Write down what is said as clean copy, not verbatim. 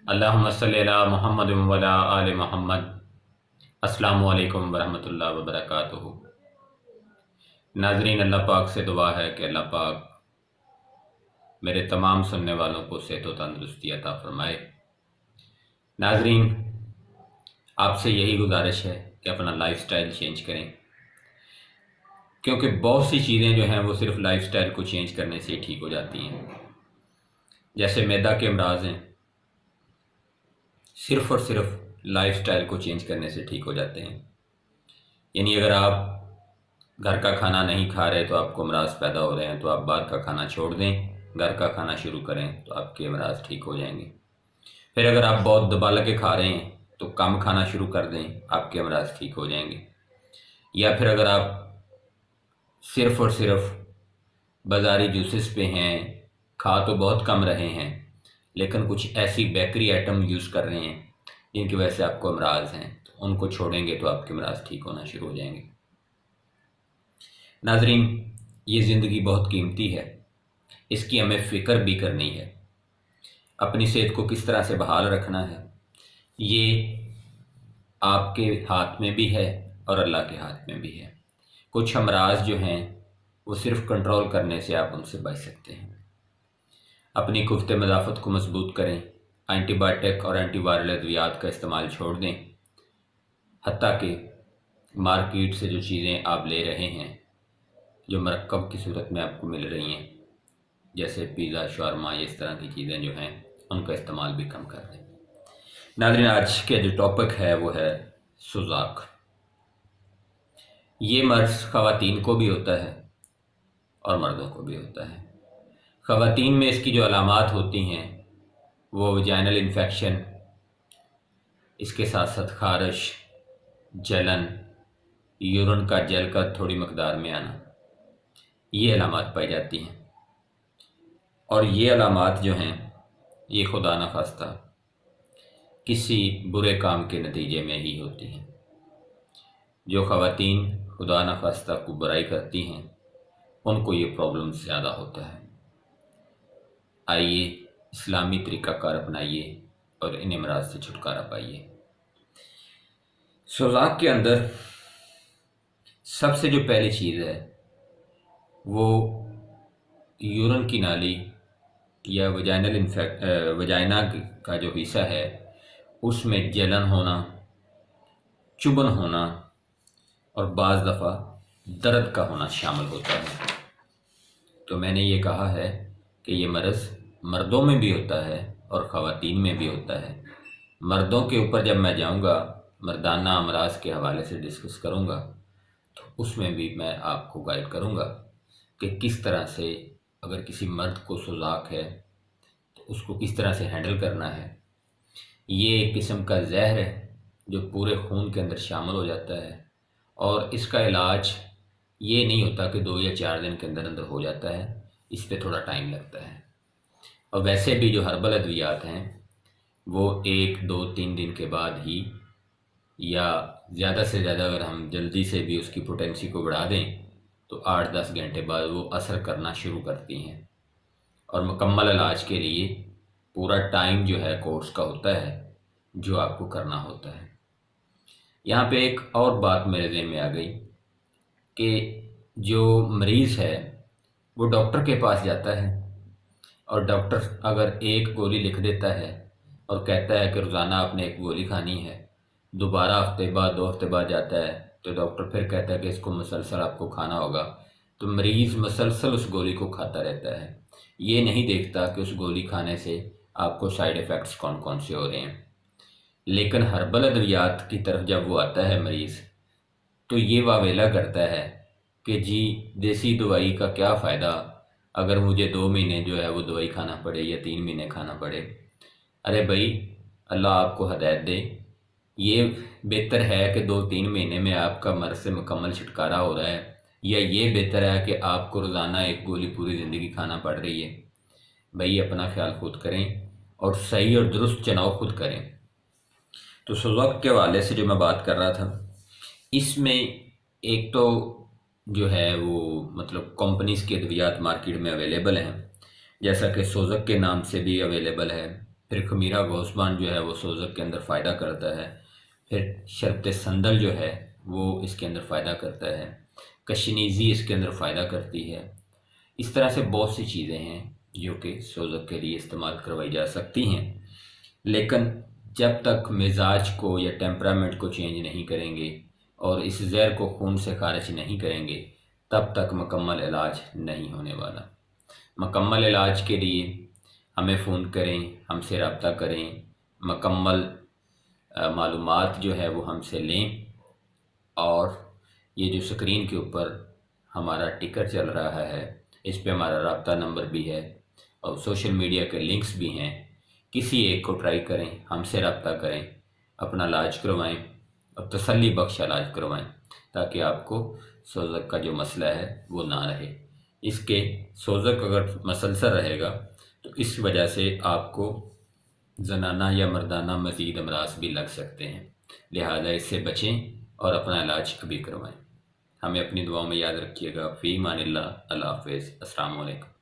अल्लाहुम्मा सल्ली अला मुहम्मद व अला आलि मुहम्मद। अस्सलामु अलैकुम वरहमतुल्लाहि व बरकातुहू। नाज़रीन, अल्लाह पाक से दुआ है कि अल्लाह पाक मेरे तमाम सुनने वालों को सेहत व तंदुरुस्ती अता फ़रमाए। नाज़रीन, आपसे यही गुजारिश है कि अपना लाइफस्टाइल चेंज करें, क्योंकि बहुत सी चीज़ें जो हैं वो सिर्फ लाइफस्टाइल को चेंज करने से ही ठीक हो जाती हैं। जैसे मैदा के अमराज हैं, सिर्फ़ और सिर्फ लाइफस्टाइल को चेंज करने से ठीक हो जाते हैं। यानी अगर आप घर का खाना नहीं खा रहे तो आपको अमराज पैदा हो रहे हैं, तो आप बाहर का खाना छोड़ दें, घर का खाना शुरू करें तो आपके अमराज ठीक हो जाएंगे। फिर अगर आप बहुत दबा के खा रहे हैं तो कम खाना शुरू कर दें, आपके अमराज ठीक हो जाएंगे। या फिर अगर आप सिर्फ़ और सिर्फ बाज़ारी जूसेस पे हैं, खा तो बहुत कम रहे हैं, लेकिन कुछ ऐसी बेकरी आइटम यूज़ कर रहे हैं जिनकी वजह से आपको अमराज हैं, तो उनको छोड़ेंगे तो आपके अमराज ठीक होना शुरू हो जाएंगे। नाज़रीन, ये ज़िंदगी बहुत कीमती है, इसकी हमें फ़िक्र भी करनी है। अपनी सेहत को किस तरह से बहाल रखना है, ये आपके हाथ में भी है और अल्लाह के हाथ में भी है। कुछ अमराज जो हैं वो सिर्फ कंट्रोल करने से आप उनसे बच सकते हैं। अपनी कुफ्ते मदाफ़त को मजबूत करें, एंटीबायोटिक और एंटीवायरल अद्वियात का इस्तेमाल छोड़ दें। हत्ता कि मार्केट से जो चीज़ें आप ले रहे हैं, जो मरकब की सूरत में आपको मिल रही हैं, जैसे पिज़्ज़ा, शवारमा, इस तरह की चीज़ें जो हैं, उनका इस्तेमाल भी कम कर दें। नाज़रीन, आज के जो टॉपिक है वो है सुजाक। ये मर्ज़ ख़वातीन को भी होता है और मर्दों को भी होता है। ख़वातीन में इसकी जो अलामात होती हैं वो वजाइनल इन्फेक्शन, इसके साथ साथ खारिश, जलन, यूरिन का जेल का थोड़ी मकदार में आना, ये अलामात पाई जाती हैं। और ये अलामात जो हैं ये खुदा न खास्ता किसी बुरे काम के नतीजे में ही होती हैं। जो ख़वातीन खुदा न खास्ता को बुराई करती हैं उनको ये प्रॉब्लम ज़्यादा होता है। आइए इस्लामी तरीक़ाकार अपनाइए और इन अमराज से छुटकारा पाइए। सुजाक के अंदर सबसे जो पहली चीज़ है वो यूरिन की नाली या वजाइना का जो हिस्सा है उसमें जलन होना, चुभन होना और बाज़ दफ़ा दर्द का होना शामिल होता है। तो मैंने ये कहा है कि ये मर्ज़ मर्दों में भी होता है और ख़वातीन में भी होता है। मर्दों के ऊपर जब मैं जाऊंगा, मर्दाना अमराज के हवाले से डिस्कस करूंगा, तो उसमें भी मैं आपको गाइड करूंगा कि किस तरह से अगर किसी मर्द को सुजाक है तो उसको किस तरह से हैंडल करना है। ये एक किस्म का जहर है जो पूरे खून के अंदर शामिल हो जाता है और इसका इलाज ये नहीं होता कि 2 या 4 दिन के अंदर अंदर हो जाता है, इस पे थोड़ा टाइम लगता है। और वैसे भी जो हर्बल अद्वियात हैं वो 1, 2, 3 दिन के बाद ही, या ज़्यादा से ज़्यादा अगर हम जल्दी से भी उसकी पोटेंसी को बढ़ा दें तो 8-10 घंटे बाद वो असर करना शुरू करती हैं। और मुकम्मल इलाज के लिए पूरा टाइम जो है कोर्स का होता है जो आपको करना होता है। यहाँ पे एक और बात मेरे ज़हन में आ गई कि जो मरीज़ है वो डॉक्टर के पास जाता है और डॉक्टर अगर एक गोली लिख देता है और कहता है कि रोज़ाना आपने एक गोली खानी है, दोबारा हफ्ते बाद 2 हफ्ते बाद जाता है तो डॉक्टर फिर कहता है कि इसको मुसलसल आपको खाना होगा, तो मरीज़ मुसलसल उस गोली को खाता रहता है। ये नहीं देखता कि उस गोली खाने से आपको साइड इफ़ेक्ट्स कौन कौन से हो रहे हैं। लेकिन हर्बल अद्वियात की तरफ जब वो आता है मरीज़, तो ये वावेला करता है कि जी देसी दवाई का क्या फ़ायदा अगर मुझे 2 महीने जो है वो दवाई खाना पड़े या 3 महीने खाना पड़े। अरे भाई, अल्लाह आपको हदायत दे, ये बेहतर है कि 2-3 महीने में आपका मर्ज़ से मुकम्मल छुटकारा हो रहा है, या ये बेहतर है कि आपको रोज़ाना एक गोली पूरी ज़िंदगी खाना पड़ रही है। भाई, अपना ख्याल खुद करें और सही और दुरुस्त चुनाव खुद करें। तो सुजाक के हवाले से जो मैं बात कर रहा था, इसमें एक तो जो है वो मतलब कंपनीज़ के अद्वियात मार्केट में अवेलेबल हैं, जैसा कि सोजक के नाम से भी अवेलेबल है, फिर खमीरा गौसबान जो है वो सोज़क के अंदर फ़ायदा करता है। फिर शरबत संदल जो है वो इसके अंदर फ़ायदा करता है। कशनीज़ी इसके अंदर फ़ायदा करती है। इस तरह से बहुत सी चीज़ें हैं जो कि सोज़क के लिए इस्तेमाल करवाई जा सकती हैं। लेकिन जब तक मिजाज को या टेम्परामेंट को चेंज नहीं करेंगे और इस जहर को खून से खारिज नहीं करेंगे, तब तक मुकम्मल इलाज नहीं होने वाला। मुकम्मल इलाज के लिए हमें फ़ोन करें, हमसे रब्ता करें, मुकम्मल मालूमात जो है वो हमसे लें। और ये जो स्क्रीन के ऊपर हमारा टिकर चल रहा है, इस पे हमारा रब्ता नंबर भी है और सोशल मीडिया के लिंक्स भी हैं। किसी एक को ट्राई करें, हमसे रब्ता करें, अपना इलाज करवाएं और तसल्ली बख्श इलाज करवाएं, ताकि आपको सोज़क का जो मसला है वो ना रहे। इसके सोज़क अगर मसलसल रहेगा तो इस वजह से आपको जनाना या मर्दाना मज़ीद अमराज भी लग सकते हैं। लिहाजा इससे बचें और अपना इलाज कभी करवाएं। हमें अपनी दुआओं में याद रखिएगा। फ़ी मानिल्लाह। अल्लाह हाफ़िज़। अस्सलामु अलैकुम।